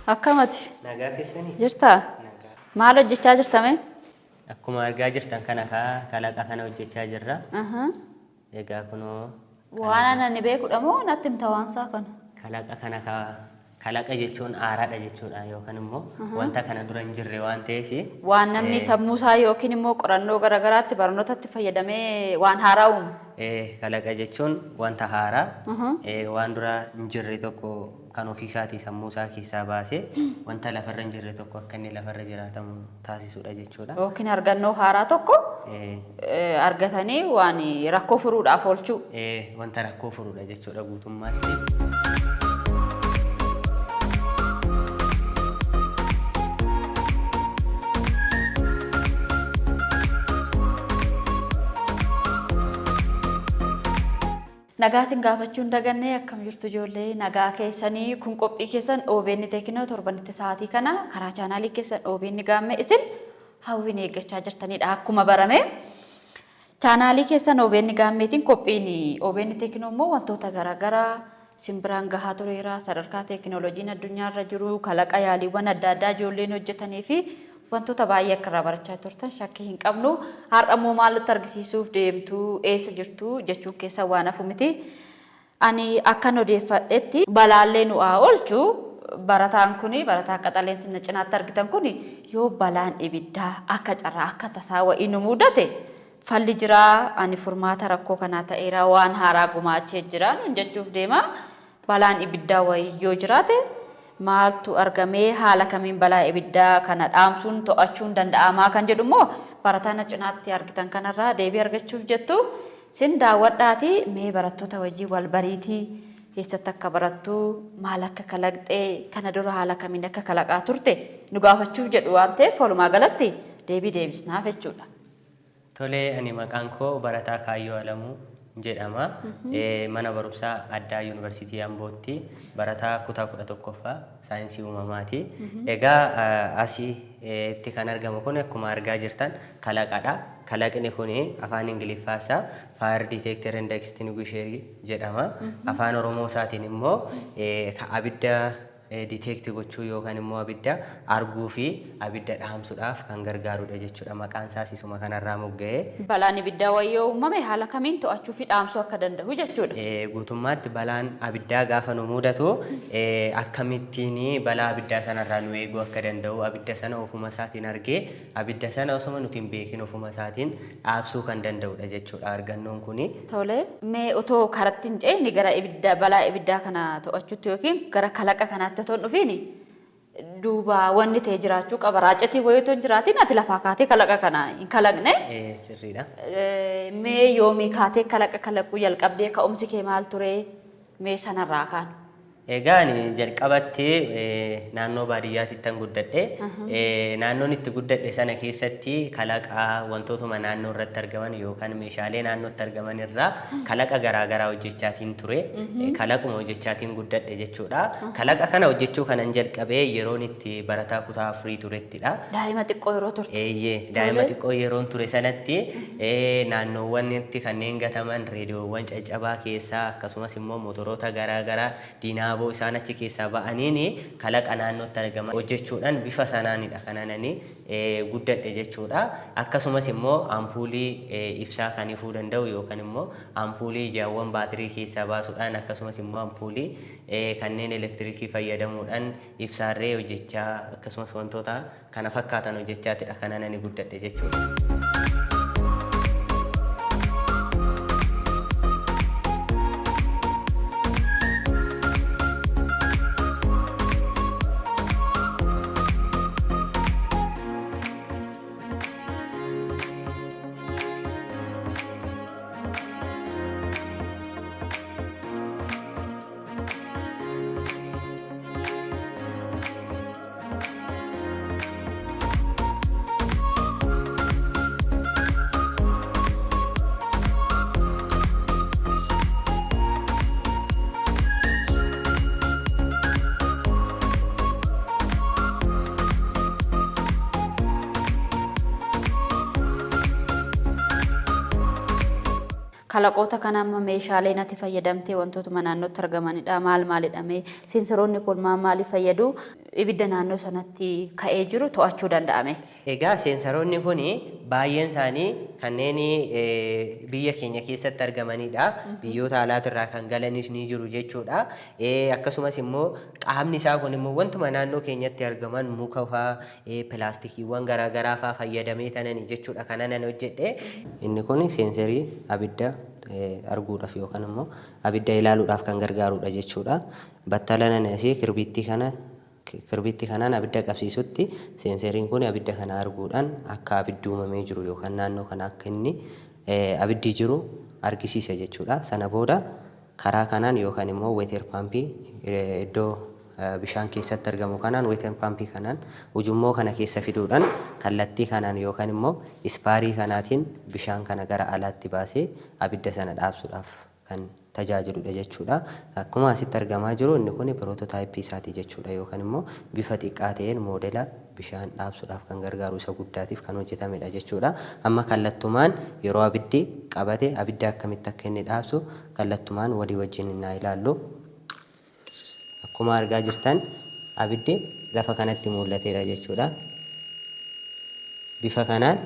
Akkamati Nagaa keessanii? jirtaa? Nagaa. Maal hojjechaa jirtame? Akkuma argaa jirtan kana kalaqa kana hojjechaa jirra. Egaa kunoo Waan ani beekudha moo natti himta waan isaa kana? kalaqa kana kalaqa jechuun aaraadha jechuudha yookaan immoo wanta kana dura hin jirre waan ta'eef Waan namni sammuu isaa yookiin immoo qorannoo garaagaraatti barnootatti fayyadamee waan haaraa uumu. kalaqa jechuun wanta haaraa waan dura hin jirre tokko kan ofii isaatii sammuu isaa keessaa baasee wanta lafarra hin jirre tokko akka inni lafarra jiraatamu taasisudha jechuudha. Yookiin argannoo haaraa tokko argatanii waan rakkoo furuudhaaf oolchuu. Wanta rakkoo furuudha jechuudha guutummaatti. Nagaa sin gaafachuun dagannee akkam jirtu ijoollee nagaa keessanii kun qophii keessan OBN Teknoo torbanitti sa'aatii kana karaa chaanaalii keessan OBN Gaammee isin hawwiin eeggachaa jirtanidha akkuma barame chaanaalii keessan OBN Gaammeetiin qophiin OBN Teknoo immoo wantoota garaagaraa simbiraan gahaa tureera sadarkaa teekinooloojiin addunyaarra jiru kalaqa yaaliiwwan adda addaa ijoolleen hojjetanii fi wantoota baay'ee akka irraa barachaa turtan shakkii hin qabnu har'a immoo maalitti argisiisuuf deemtu eessa jirtu jechuun keessa waan hafu miti ani akkan odeeffadhetti balaallee nu haa oolchu barataan kuni barataa qaxaleen sinna cinaatti argitan kuni yoo balaan ibiddaa akka carraa akka tasaa wa'ii nu mudate falli jiraa ani furmaata rakkoo kanaa ta'eera waan haaraa gumaachee jira jechuuf deema balaan ibiddaa wa'ii yoo jiraate maaltu argamee haala kamiin balaa ibiddaa kana dhaamsuun to'achuun danda'amaa kan jedhu immoo barataan cinaatti argitan kanarraa deebii argachuuf jettu sin daawwadhaati mee barattoota wajjin wal bariitii keessatti akka barattu maal akka kalaqxee kana dura haala kamiin akka kalaqaa turte nu gaafachuuf jedhu waan ta'eef walumaa galatti deebii deebisnaaf jechuudha. Tolee ani maqaan koo Barataa Kaayyoo Alamuu jedhama. Mana barumsaa addaa Yuunivarsiitii Ambootti barataa kutaa 11ffaa saayinsii uumamaati. Egaa asitti kan argamu kun akkuma argaa jirtan kalaqadha. Kalaqni kun afaan Ingiliffaasaa Fire Detector and Extinguisher jedhama. Afaan Oromoo isaatiin immoo abidda detect gochuu yookaan immoo abidda arguu fi abidda dhaamsuudhaaf kan gargaarudha jechuudha. Maqaan isaas isuma kanarraa mogga'ee. Balaan ibiddaa wayyoo uumame haala kamiin to'achuu fi dhaamsuu akka danda'u jechuudha. Guutummaatti balaan abiddaa gaafa nu mudatu akkamittiin balaa abiddaa sanarraa nu eeguu akka danda'u abidda sana ofuma isaatiin argee abidda sana osuma nuti hin beekin ofuma isaatiin dhaabsuu kan danda'udha jechuudha argannoon kuni. Tolee mee otoo karatti hin ce'inni gara ibiddaa balaa ibiddaa kana to'achuutti yookiin gara kalaqa kanaatti toon dhufiini duuba wanni ta'e jiraachuu qaba raacatii wayiitoon jiraatiin ati lafaa kaatee kalaqa kana hin kalaqne sirriidha. Mee yoomii kaatee kalaqa kalaquu jalqabdee ka'umsi kee maal ture mee sanarraa kaan? Egaan jalqabatti naannoo baadiyyaatti tan guddadhe naannoon itti guddadhe sana keessatti kalaqa wantootuma naannoo irratti argaman yookaan meeshaalee naannootti argaman irraa kalaqa garaagaraa hojjechaatiin ture kalaquma hojjechaatiin guddadhe jechuudha. Kalaqa kana hojjechuu kanan jalqabee yeroon itti barataa kutaa 4 turettidha. Daa'ima xiqqoo yeroo turte. Daa'ima xiqqoo yeroon ture sanatti naannoowwan itti kanneen gataman reediyoowwan caccabaa keessaa akkasumas immoo motoroota garaagaraa diinaaboo isaan achi keessaa ba'aniin kalaqa naannootti argaman hojjechuudhaan bifa sanaanidha kananani guddadhe jechuudha. Akkasumas immoo ampuulii ibsaa kan ifuu danda'u yookaan immoo ampuulii ijaawwan baatirii keessaa baasuudhaan akkasumas immoo ampuulii kanneen elektiriikii fayyadamuudhaan ibsaarree hojjechaa akkasumas wantoota kana fakkaatan hojjechaatidha kananani guddadhe jechuudha. kalaqoota kana amma meeshaalee natti fayyadamtee wantoota naannootti argamanidha maal maalidha mee sensaroonni kun maal fayyadu ibidda naannoo sanatti ka'ee jiru to'achuu danda'ame. Egaa seensaroonni kun baay'een isaanii kanneen biyya keenya keessatti argamanidha. Biyyoota alaatirraa kan galanis ni jiru jechuudha. Akkasumas immoo qaamni isaa kun immoo wantuma naannoo keenyatti argaman muka fa'aa, pilaastikiiwwan garaagaraa fa'aa fayyadamee tanani jechuudha kana nan hojjedhe. Inni kun seensarii abidda arguudhaaf yookaan immoo abidda ilaaluudhaaf kan gargaarudha jechuudha. Battala nanasii kirbitti kanaan abidda qabsiisutti seenseriin kun abidda kana arguudhaan akka abiddi uumamee jiru yookaan naannoo kana akka inni abiddi jiru argisiisa jechuudha. Sana booda karaa kanaan yookaan immoo weeter paampii iddoo bishaan keessatti argamu kanaan weeter paampii kanaan ujummoo kana keessa fiduudhaan kallattii kanaan yookaan immoo ispaarii kanaatiin bishaan kana gara alaatti baasee abidda sana dhaabsuudhaaf kan tajaajiludha jechuudha. Akkuma asitti argamaa jiru inni kun piroototaayipii isaati jechuudha yookaan immoo bifa xiqqaa ta'een moodela bishaan dhaabsuudhaaf kan gargaaru isa guddaatiif kan hojjetamedha jechuudha. Amma kallattumaan yeroo abiddi qabate abidda akkamitti akka inni dhaabsu kallattumaan walii wajjin naa ilaallu. Akkuma argaa jirtan abiddi lafa kanatti mul'ateera jechuudha. Bifa kanaan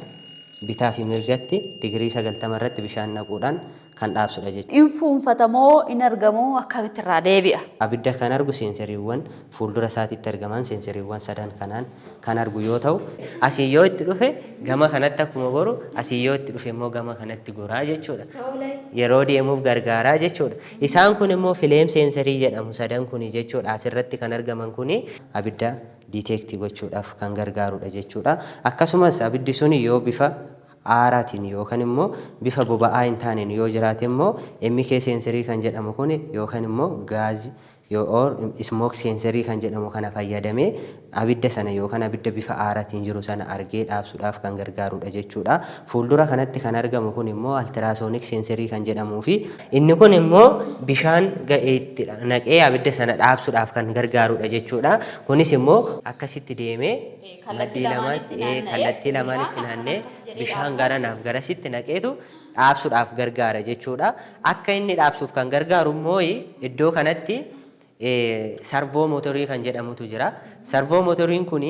bitaa fi mirgatti digirii 90 irratti bishaan naquudhaan kan dhaabsudha jechuudha. Infuunfatamoo in argamoo akkamitti irraa deebi'a? Abidda kan argu seensariiwwan fuuldura isaatiitti argaman seensariiwwan sadan kanaan kan argu yoo ta'u, asii yoo itti dhufe gama kanatti akkuma goru asii yoo itti dhufe immoo gama kanatti goraa jechuudha. Yeroo deemuuf gargaaraa jechuudha. Isaan kun immoo fileem seensarii jedhamu sadan kuni jechuudha. Asirratti kan argaman kuni abidda diiteektii gochuudhaaf kan gargaarudha jechuudha. Akkasumas abiddi suni yoo bifa aaraatiin yookaan immoo bifa boba'aa hin taaneen yoo jiraate immoo MK seensarii kan jedhamu kun yookaan immoo gaazii yoo smoke seensarii kan jedhamu kana fayyadamee abidda sana yookaan abidda bifa aaraatiin jiru sana argee dhaabsuudhaaf kan gargaarudha jechuudha. Fuuldura kanatti kan argamu kun immoo altiraasooniik seensarii kan jedhamuu fi inni kun immoo bishaan ga'eetti naqee abidda sana dhaabsuudhaaf kan gargaarudha jechuudha. Kunis immoo akkasitti deemee kallattii lamaanitti naannee bishaan garanaaf garasitti naqeetu dhaabsuudhaaf gargaara jechuudha. Akka inni dhaabsuuf kan gargaaru immoo iddoo kanatti sarvoo mootorii kan jedhamutu jira. Sarvoo mootoriin kun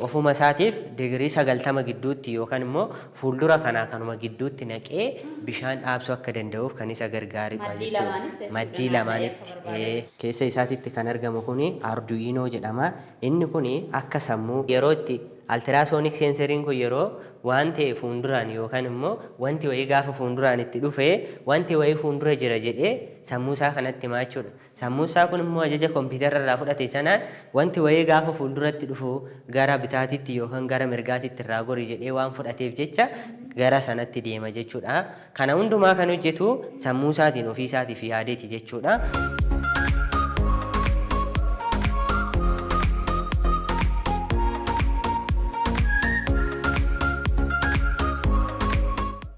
ofuma isaatiif digirii 90 gidduutti yookaan immoo fuuldura kanaa kanuma gidduutti naqee bishaan dhaabsuu akka danda'uuf kan isa gargaarudha jechuudha. Maddii lamaanitti keessa isaatitti kan argamu kun arduinoo jedhama. Inni kun akka sammuu yeroo itti altiraasooniik seensariin kun yeroo waan ta'e fuulduraan yookaan immoo wanti wayii gaafa fuulduraan itti dhufee wanti wayii fuuldura jira jedhee sammuu isaa kanatti himaa jechuudha. Sammuu isaa kun immoo ajaja kompiitara irraa fudhate sanaan wanti wayii gaafa fuulduratti dhufu gara bitaatitti yookaan gara mirgaatitti irraa gori jedhee waan fudhateef jecha gara sanatti deema jechuudha. Kana hundumaa kan hojjetu sammuu isaatiin ofii isaatiif yaadeeti jechuudha.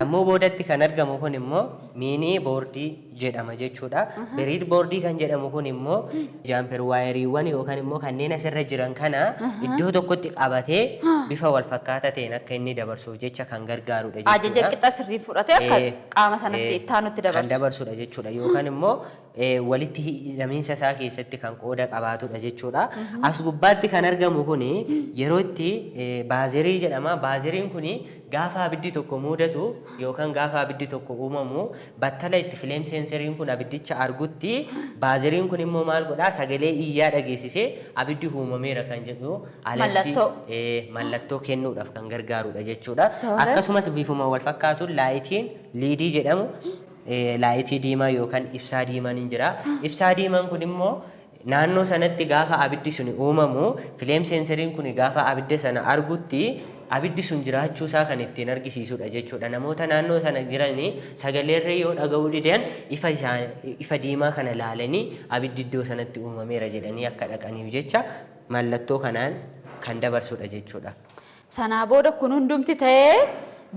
Ammoo boodatti kan argamu kun immoo miinii boordii jedhama jechuudha. Biriid boordii kan jedhamu kun immoo jaamper waayiriiwwan yookaan immoo kanneen asirra jiran kana iddoo tokkotti qabatee bifa wal fakkaataa ta'een akka inni dabarsuuf jecha kan gargaarudha jechuudha. Ajaja qixa sirrii fudhatee akka qaama sanatti ittaanutti dabarsu. Kan dabarsudha jechuudha yookaan immoo walitti hidhamiinsa isaa keessatti kan qooda qabaatudha jechuudha. As gubbaatti kan argamu kun yeroo itti baazirii jedhama. Baaziriin kun gaafa abiddi tokko mudatu yookaan gaafa abiddi tokko uumamu battala itti fileem seensariin kun abiddicha argutti baaziriin kun immoo maal godhaa sagalee iyyaa dhageessisee abiddi uumameera kan jedhu mallattoo kennuudhaaf kan gargaarudha jechuudha. Akkasumas bifuma wal fakkaatuun laayitiin liidii jedhamu laayitii diimaa yookaan ibsaa diimaan hin jira. Ibsaa diimaan kun immoo naannoo sanatti gaafa abiddi sun uumamu fileem seensariin kun gaafa abidda sana argutti abiddi sun jiraachuu isaa kan ittiin argisiisudha jechuudha. Namoota naannoo sana jiranii sagaleerree yoo dhaga'uu didan ifa diimaa kana laalanii abiddi iddoo sanatti uumameera jedhanii akka dhaqaniif jecha mallattoo kanaan kan dabarsudha jechuudha. Sanaa booda kun hundumti ta'ee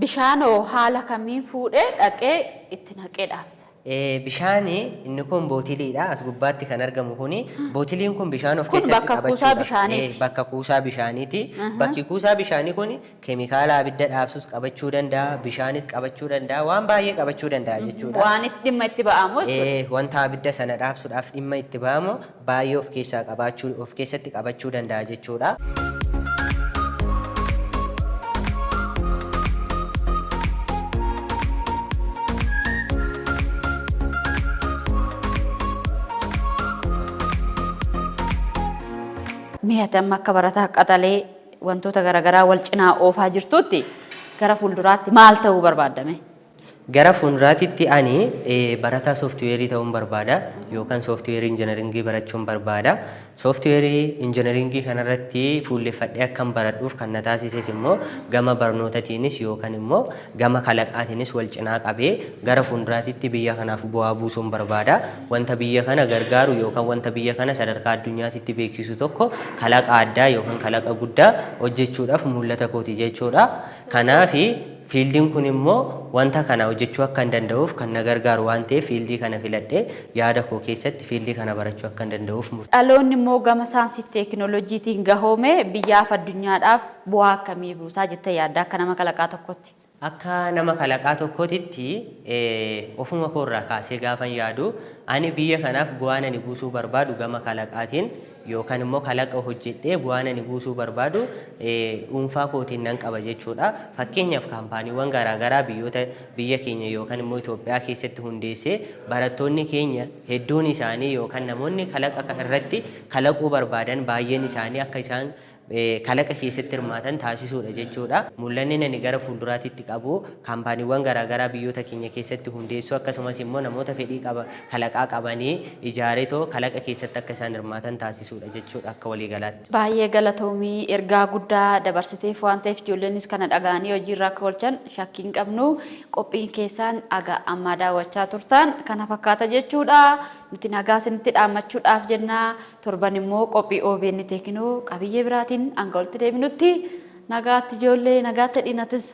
bishaan haala kamiin fuudhee dhaqee itti naqee dhaamsa. Bishaani inni kun bootiliidha. As gubbaatti kan argamu kuni bootiliin kun bishaan of Kun keessatti bakka kuusaa qabachuudha. bishaaniiti. Bakka kuusaa bishaaniiti. Bakki kuusaa bishaanii kun keemikaala abidda dhaabsus qabachuu danda'a, bishaanis qabachuu danda'a, waan baay'ee qabachuu danda'a jechuudha. Waan itti dhimma itti ba'amu jechuudha. Wanta abidda sana dhaabsuudhaaf dhimma itti ba'amu baay'ee of keessatti qabachuu danda'a jechuudha. Mi'aati amma akka barataa qaxalee wantoota garaagaraa wal cinaa oofaa jirtutti gara fuulduraatti maal ta'uu barbaadame? Gara fuulduraatti ani barataa sooftiweerii ta'uun barbaada yookaan sooftiweerii injiinaringii barachuun barbaada. Sooftiweerii injiinaringii kanarratti fuulleffadhee akkan baradhuuf kan na taasises immoo gama barnootatiinis yookaan immoo gama kalaqaatiinis wal cinaa qabee gara fuulduraatti biyya kanaaf bu'aa buusuun barbaada. Wanta biyya kana gargaaru yookaan wanta biyya kana sadarkaa addunyaatti beeksisu tokko kalaqa addaa yookaan kalaqa guddaa hojjechuudhaaf mul'ata kooti jechuudha. Kanaaf fiildiin kun immoo wanta kana hojjechuu akka hin danda'uuf kan na gargaaru waan ta'eef fiildii kana filadhee yaada koo keessatti fiildii kana barachuu akka hin danda'uuf murteessa. Dhaloonni immoo gama saayinsiif teekinooloojiitiin gahoome biyyaaf addunyaadhaaf bu'aa akkamii buusaa jettee yaadda akka nama kalaqaa tokkotti? Akka nama kalaqaa tokkootitti ofuma koorraa kaasee gaafan yaadu ani biyya kanaaf bu'aan ani buusuu barbaadu gama kalaqaatiin yookaan immoo kalaqa hojjedhee bu'aan ani buusuu barbaadu dhuunfaa kootiin nan qaba jechuudha. Fakkeenyaaf kaampaaniiwwan garaagaraa biyya keenya yookaan immoo Itoophiyaa keessatti hundeessee barattoonni keenya hedduun isaanii yookaan namoonni kalaqa irratti kalaquu barbaadan baay'een isaanii akka isaan kalaqa keessatti hirmaatan taasisuudha jechuudha. Mul'anni ani gara fuulduraatti qabu kaampaaniiwwan garaagaraa biyyoota keenya keessatti hundeessuu akkasumas immoo namoota fedhii kalaqaa qabanii ijaaretoo kalaqa keessatti akka isaan hirmaatan taasisuudha jechuudha akka waliigalaatti. Baay'ee galatoomii ergaa guddaa dabarsiteef waan ta'eef ijoolleenis kana dhaga'anii hojiirra akka oolchan shakkii hin qabnu. Qophiin keessan aga ammaa daawwachaa turtan kana fakkaata jechuudha. Nuti nagaa isinitti dhaammachuudhaaf jenna. Torban immoo qophii OBN Teeknoo qabiyyee biraatiin hanga walitti deebinutti nagaatti ijoollee nagaatti dhiinatis.